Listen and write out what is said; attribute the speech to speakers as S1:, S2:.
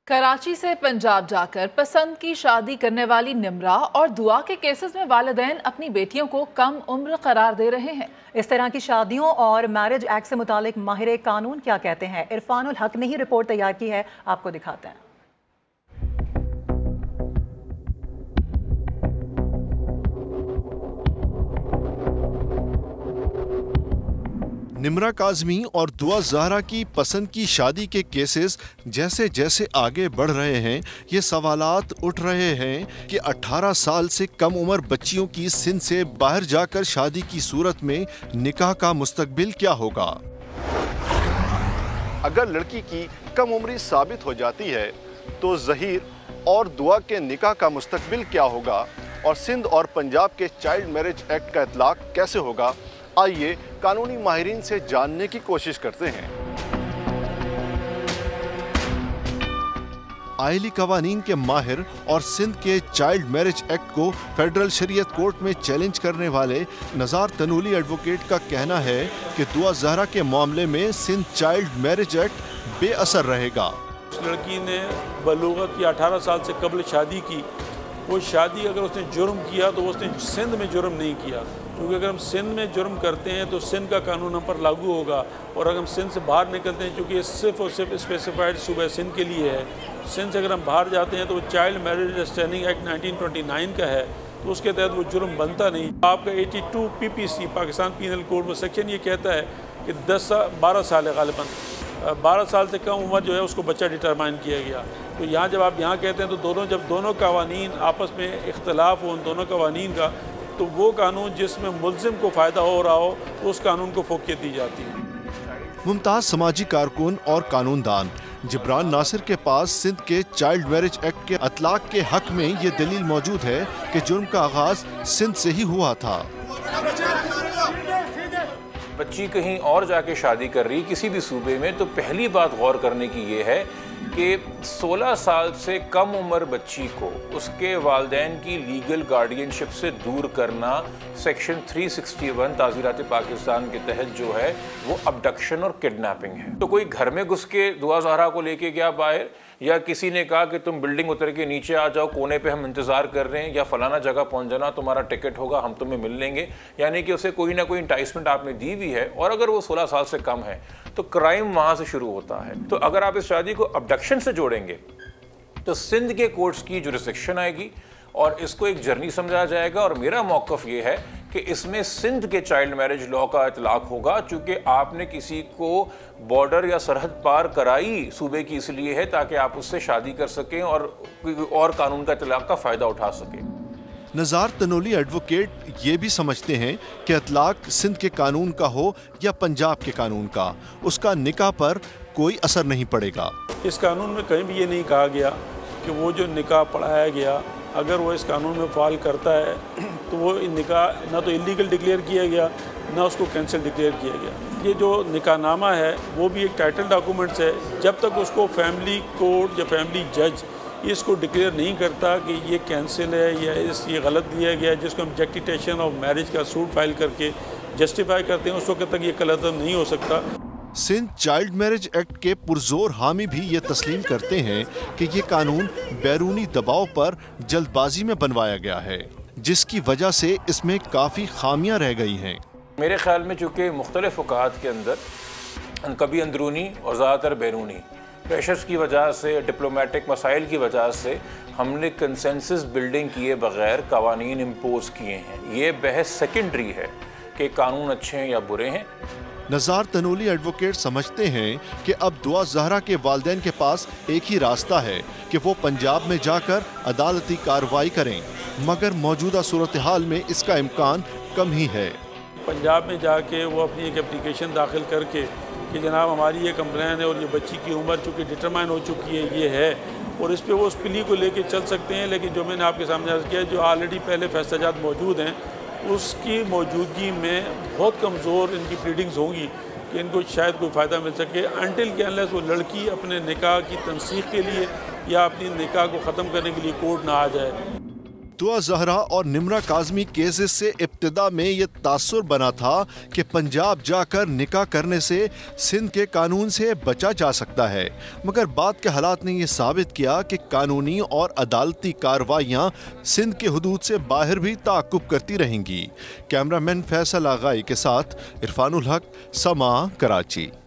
S1: कराची से पंजाब जाकर पसंद की शादी करने वाली निम्रा और दुआ के केसेस में वालिदैन अपनी बेटियों को कम उम्र करार दे रहे हैं।
S2: इस तरह की शादियों और मैरिज एक्ट से मुतालिक माहिर कानून क्या कहते हैं, इरफानुल हक ने ही रिपोर्ट तैयार की है, आपको दिखाते हैं।
S3: निम्रा काज़मी और दुआ ज़हरा की पसंद की शादी के केसेस जैसे जैसे आगे बढ़ रहे हैं, ये सवालात उठ रहे हैं कि 18 साल से कम उम्र बच्चियों की सिंध से बाहर जाकर शादी की सूरत में निकाह का मुस्तकबिल क्या होगा। अगर लड़की की कम उम्री साबित हो जाती है तो ज़हीर और दुआ के निकाह का मुस्तकबिल क्या होगा और सिंध और पंजाब के चाइल्ड मैरिज एक्ट का इतलाक कैसे होगा, आइए कानूनी माहिरीन से जानने की कोशिश करते हैं। आइली कवानीन के माहिर और सिंध के चाइल्ड मैरिज एक्ट को फेडरल शरीयत कोर्ट में चैलेंज करने वाले नज़ार तनूली एडवोकेट का कहना है कि दुआ ज़हरा के मामले में सिंध चाइल्ड मैरिज एक्ट बेअसर रहेगा।
S4: उस लड़की ने बलूगत की 18 साल से कबल शादी की, वो शादी अगर उसने जुर्म किया तो उसने सिंध में जुर्म नहीं किया, क्योंकि अगर हम सिंध में जुर्म करते हैं तो सिंध का कानून हम पर लागू होगा, और अगर हम सिंध से बाहर निकलते हैं, क्योंकि ये सिर्फ और सिर्फ स्पेसिफाइड सूबा सिंध के लिए है, सिंध से अगर हम बाहर जाते हैं तो चाइल्ड मैरिज अंडरस्टैंडिंग एक्ट 1929 का है, तो उसके तहत वो जुर्म बनता नहीं। आपका 82 PPC पाकिस्तान पीनल कोड में सेक्शन ये कहता है कि 12 साल है, गालिबन 12 साल से कम उम्र जो है उसको बच्चा डिटरमाइन किया गया। तो यहाँ जब आप यहाँ कहते हैं तो जब दोनों कवानीन आपस में इख्तलाफ हो उन दोनों कवानीन का, तो वो कानून जिसमें मुल्ज़िम को फ़ायदा हो रहा हो तो उस कानून को फोकियत दी जाती है।
S3: मुमताज़ समाजी कारकुन और कानूनदान जिब्रान नासिर के पास सिंध के चाइल्ड मैरिज एक्ट के अतलाक के हक में ये दलील मौजूद है कि जुर्म का आगाज सिंध से ही हुआ था।
S5: बच्ची कहीं और जाके शादी कर रही किसी भी सूबे में, तो पहली बात गौर करने की ये है कि 16 साल से कम उम्र बच्ची को उसके वालिदैन की लीगल गार्डियनशिप से दूर करना सेक्शन 361 ताज़ीरात पाकिस्तान के तहत जो है वो अबडक्शन और किडनैपिंग है। तो कोई घर में घुस के दुआ ज़हरा को लेके गया बाहर, या किसी ने कहा कि तुम बिल्डिंग उतर के नीचे आ जाओ, कोने पे हम इंतज़ार कर रहे हैं, या फलाना जगह पहुंच जाना, तुम्हारा टिकट होगा, हम तुम्हें मिल लेंगे, यानी कि उसे कोई ना कोई इंटाइसमेंट आपने दी हुई है, और अगर वो 16 साल से कम है तो क्राइम वहाँ से शुरू होता है। तो अगर आप इस शादी को अबडक्शन से जोड़ेंगे तो सिंध के कोर्ट्स की जुरिसडिक्शन आएगी और इसको एक जर्नी समझा जाएगा, और मेरा मौक़िफ़ ये है कि इसमें सिंध के चाइल्ड मैरिज लॉ का इतलाक़ होगा, चूँकि आपने किसी को बॉर्डर या सरहद पार कराई सूबे की इसलिए है ताकि आप उससे शादी कर सकें और कानून का इतलाक़ का फ़ायदा उठा सकें।
S3: नज़ार तनोली एडवोकेट ये भी समझते हैं कि इतलाक सिंध के कानून का हो या पंजाब के कानून का, उसका निकाह पर कोई असर नहीं पड़ेगा।
S4: इस कानून में कहीं भी ये नहीं कहा गया कि वो जो निकाह पढ़ाया गया, अगर वो इस कानून में फ़ाल करता है तो वो निकाह ना तो इलीगल डिक्लेयर किया गया ना उसको कैंसिल डिक्लेयर किया गया। ये जो निकाहनामा है वो भी एक टाइटल डॉक्यूमेंट्स है, जब तक उसको फैमिली कोर्ट या फैमिली जज इसको डिक्लेयर नहीं करता कि ये कैंसिल है या ये गलत दिया गया है, जिसको हम जस्टिफिकेशन ऑफ मैरिज का सूट फाइल करके जस्टिफाई करते हैं, उस वक्त तक ये गलत नहीं हो सकता।
S3: सिंध चाइल्ड मैरिज एक्ट के पुरजोर हामी भी ये तस्लीम करते हैं कि ये कानून बैरूनी दबाव पर जल्दबाजी में बनवाया गया है, जिसकी वजह से इसमें काफ़ी खामियां रह गई हैं।
S5: मेरे ख्याल में चूँकि मुख्तलिफ औक़ात के अंदर कभी अंदरूनी और ज़्यादातर बैरूनी प्रेशर्स की वजह से, डिप्लोमेटिक मसाइल की वजह से हमने कंसेंसस बिल्डिंग किए बग़ैर कवानीन इम्पोज किए हैं। ये बहस सेकेंडरी है कि कानून अच्छे हैं या बुरे हैं।
S3: नज़ार तनोली एडवोकेट समझते हैं कि अब दुआ ज़हरा के वालिदैन के पास एक ही रास्ता है कि वो पंजाब में जाकर अदालती कार्रवाई करें, मगर मौजूदा सूरत हाल में इसका इम्कान कम ही है।
S4: पंजाब में जाके वो अपनी एक एप्लीकेशन दाखिल करके कि जनाब हमारी ये कंप्लेन है और ये बच्ची की उम्र चूँकि डिटरमाइन हो चुकी है, ये है, और इस पे वो उस प्ली को लेके चल सकते हैं। लेकिन जो मैंने आपके सामने अर्ज़ किया, जो ऑलरेडी पहले फैसलाजात मौजूद हैं, उसकी मौजूदगी में बहुत कमज़ोर इनकी प्लीडिंग्स होंगी कि इनको शायद कोई फ़ायदा मिल सके, अनटिल के अनलेस वो लड़की अपने निकाह की तनसीख के लिए या अपनी निकाह को ख़त्म करने के लिए कोर्ट ना आ जाए।
S3: दुआ जहरा और निम्रा काज़मी केसेस से इब्तिदा में ये तासुर बना था कि पंजाब जाकर निकाह करने से सिंध के कानून से बचा जा सकता है, मगर बाद के हालात ने यह साबित किया कि कानूनी और अदालती कार्रवाइयाँ सिंध के हुदूद से बाहर भी ताक़ुब करती रहेंगी। कैमरामैन फैसल आगाई के साथ इरफानुल हक, समा, कराची।